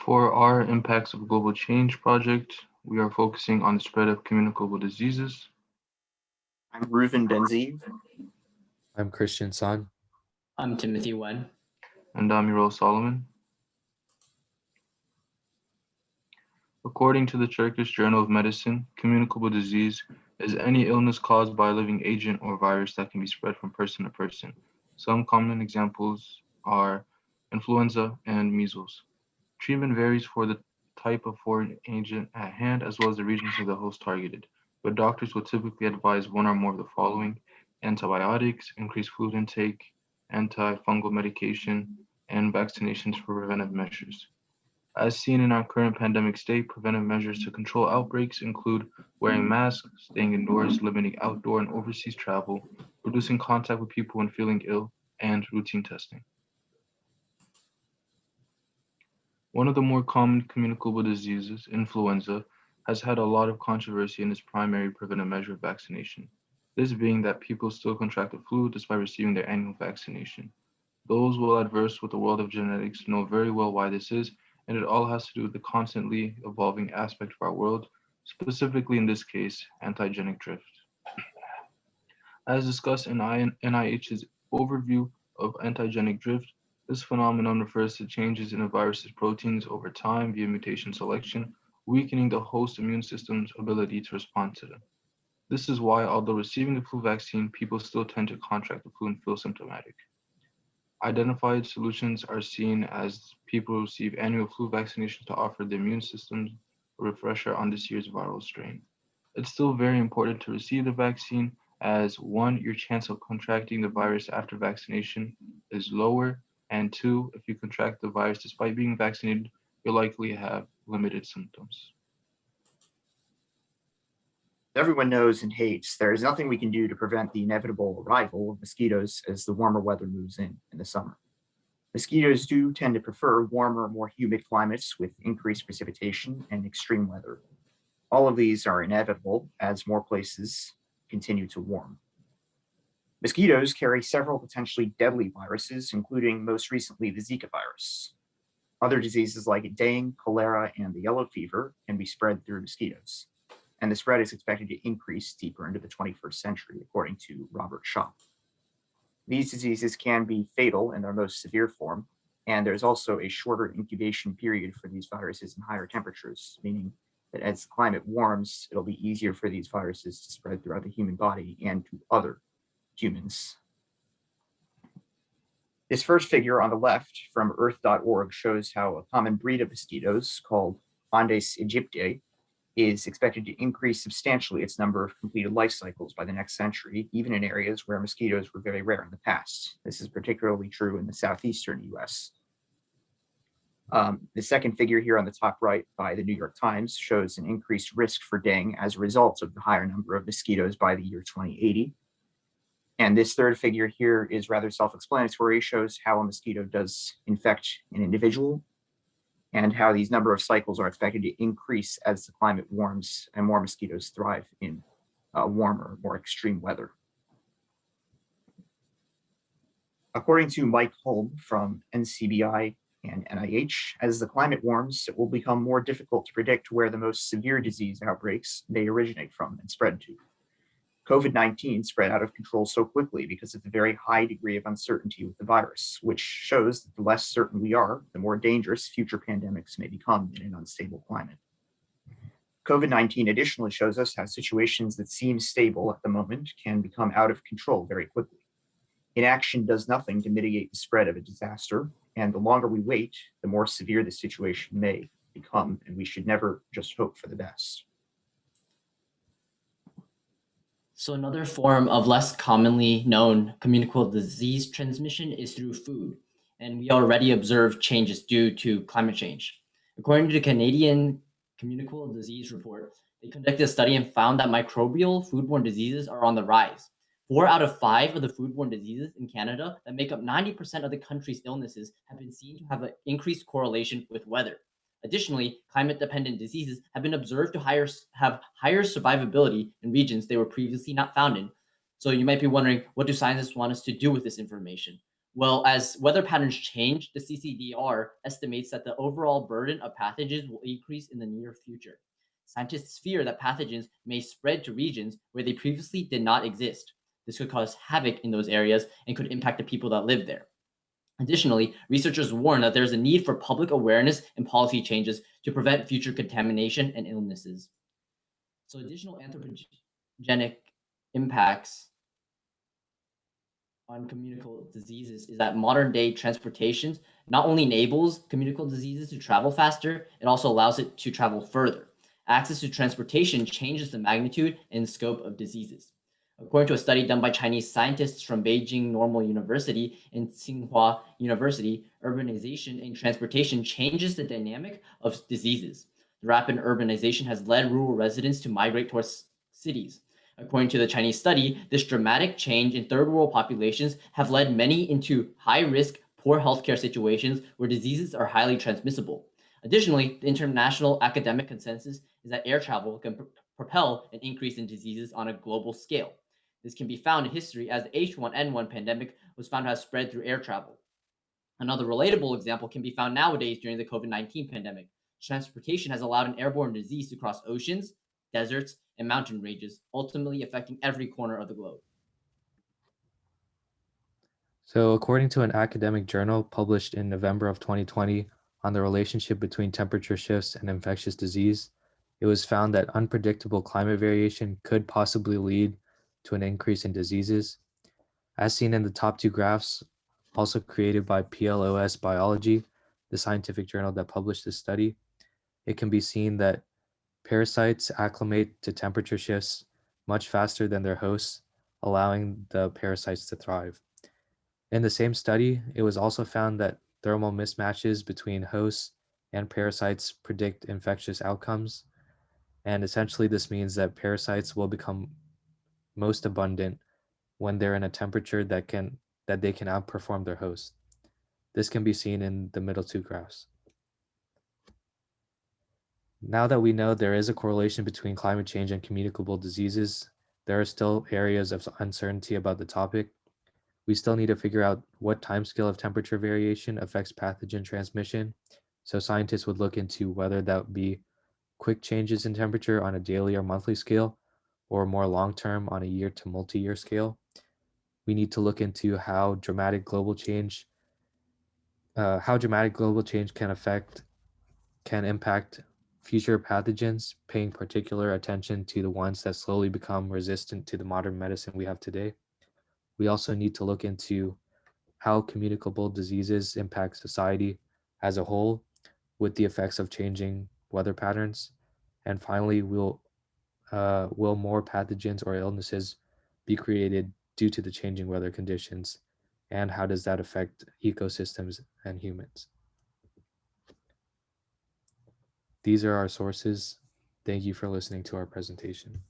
For our Impacts of Global Change project, we are focusing on the spread of communicable diseases. I'm Rueven Ben-Zeev. I'm Christian San. I'm Timothy Wen. And I'm Urael Solomon. According to the Turkish Journal of Medicine, communicable disease is any illness caused by a living agent or virus that can be spread from person to person. Some common examples are influenza and measles. Treatment varies for the type of foreign agent at hand as well as the regions of the host targeted, but doctors will typically advise one or more of the following: antibiotics, increased food intake, antifungal medication, and vaccinations for preventive measures. As seen in our current pandemic state, preventive measures to control outbreaks include wearing masks, staying indoors, limiting outdoor and overseas travel, reducing contact with people when feeling ill, and routine testing. One of the more common communicable diseases, influenza, has had a lot of controversy in its primary preventive measure of vaccination. This being that people still contract the flu despite receiving their annual vaccination. Those well adversed with the world of genetics know very well why this is, and it all has to do with the constantly evolving aspect of our world, specifically in this case, antigenic drift. As discussed in NIH's overview of antigenic drift, this phenomenon refers to changes in a virus's proteins over time via mutation selection, weakening the host immune system's ability to respond to them. This is why, although receiving the flu vaccine, people still tend to contract the flu and feel symptomatic. Identified solutions are seen as people receive annual flu vaccinations to offer the immune system a refresher on this year's viral strain. It's still very important to receive the vaccine as one, your chance of contracting the virus after vaccination is lower, and two, if you contract the virus despite being vaccinated, you'll likely have limited symptoms. Everyone knows and hates there is nothing we can do to prevent the inevitable arrival of mosquitoes as the warmer weather moves in the summer. Mosquitoes do tend to prefer warmer, more humid climates with increased precipitation and extreme weather. All of these are inevitable as more places continue to warm. Mosquitoes carry several potentially deadly viruses, including most recently the Zika virus. Other diseases like dengue, cholera, and the yellow fever can be spread through mosquitoes, and the spread is expected to increase deeper into the 21st century, according to Robert Schopp. These diseases can be fatal in their most severe form, and there's also a shorter incubation period for these viruses in higher temperatures, meaning that as the climate warms, it'll be easier for these viruses to spread throughout the human body and to other humans. This first figure on the left from earth.org shows how a common breed of mosquitoes called Aedes aegypti is expected to increase substantially its number of completed life cycles by the next century, even in areas where mosquitoes were very rare in the past. This is particularly true in the southeastern US. The second figure here on the top right by the New York Times shows an increased risk for dengue as a result of the higher number of mosquitoes by the year 2080. And this third figure here is rather self-explanatory, shows how a mosquito does infect an individual and how these number of cycles are expected to increase as the climate warms and more mosquitoes thrive in warmer, more extreme weather. According to Mike Holm from NCBI and NIH, as the climate warms, it will become more difficult to predict where the most severe disease outbreaks may originate from and spread to. COVID-19 spread out of control so quickly because of the very high degree of uncertainty with the virus, which shows that the less certain we are, the more dangerous future pandemics may become in an unstable climate. COVID-19 additionally shows us how situations that seem stable at the moment can become out of control very quickly. Inaction does nothing to mitigate the spread of a disaster, and the longer we wait, the more severe the situation may become, and we should never just hope for the best. So another form of less commonly known communicable disease transmission is through food, and we already observe changes due to climate change. According to the Canadian Communicable Disease Report, they conducted a study and found that microbial foodborne diseases are on the rise. 4 out of 5 of the foodborne diseases in Canada that make up 90% of the country's illnesses have been seen to have an increased correlation with weather. Additionally, climate-dependent diseases have been observed to have higher survivability in regions they were previously not found in. So you might be wondering, what do scientists want us to do with this information? Well, as weather patterns change, the CCDR estimates that the overall burden of pathogens will increase in the near future. Scientists fear that pathogens may spread to regions where they previously did not exist. This could cause havoc in those areas and could impact the people that live there. Additionally, researchers warn that there is a need for public awareness and policy changes to prevent future contamination and illnesses. So, additional anthropogenic impacts on communicable diseases is that modern day transportations not only enables communicable diseases to travel faster, it also allows it to travel further. Access to transportation changes the magnitude and scope of diseases. According to a study done by Chinese scientists from Beijing Normal University and Tsinghua University, urbanization and transportation changes the dynamic of diseases. The rapid urbanization has led rural residents to migrate towards cities. According to the Chinese study, this dramatic change in third world populations have led many into high-risk, poor healthcare situations where diseases are highly transmissible. Additionally, the international academic consensus is that air travel can propel an increase in diseases on a global scale. This can be found in history as the H1N1 pandemic was found to have spread through air travel. Another relatable example can be found nowadays during the COVID-19 pandemic. Transportation has allowed an airborne disease to cross oceans, deserts, and mountain ranges, ultimately affecting every corner of the globe. So according to an academic journal published in November of 2020 on the relationship between temperature shifts and infectious disease, it was found that unpredictable climate variation could possibly lead to an increase in diseases. As seen in the top two graphs, also created by PLOS Biology, the scientific journal that published this study, it can be seen that parasites acclimate to temperature shifts much faster than their hosts, allowing the parasites to thrive. In the same study, it was also found that thermal mismatches between hosts and parasites predict infectious outcomes. And essentially, this means that parasites will become most abundant when they're in a temperature that they can outperform their host. This can be seen in the middle two graphs. Now that we know there is a correlation between climate change and communicable diseases, there are still areas of uncertainty about the topic. We still need to figure out what timescale of temperature variation affects pathogen transmission. So scientists would look into whether that would be quick changes in temperature on a daily or monthly scale, or more long-term on a year to multi-year scale. We need to look into how dramatic global change can impact future pathogens, paying particular attention to the ones that slowly become resistant to the modern medicine we have today. We also need to look into how communicable diseases impact society as a whole with the effects of changing weather patterns. And finally, will more pathogens or illnesses be created due to the changing weather conditions? And how does that affect ecosystems and humans? These are our sources. Thank you for listening to our presentation.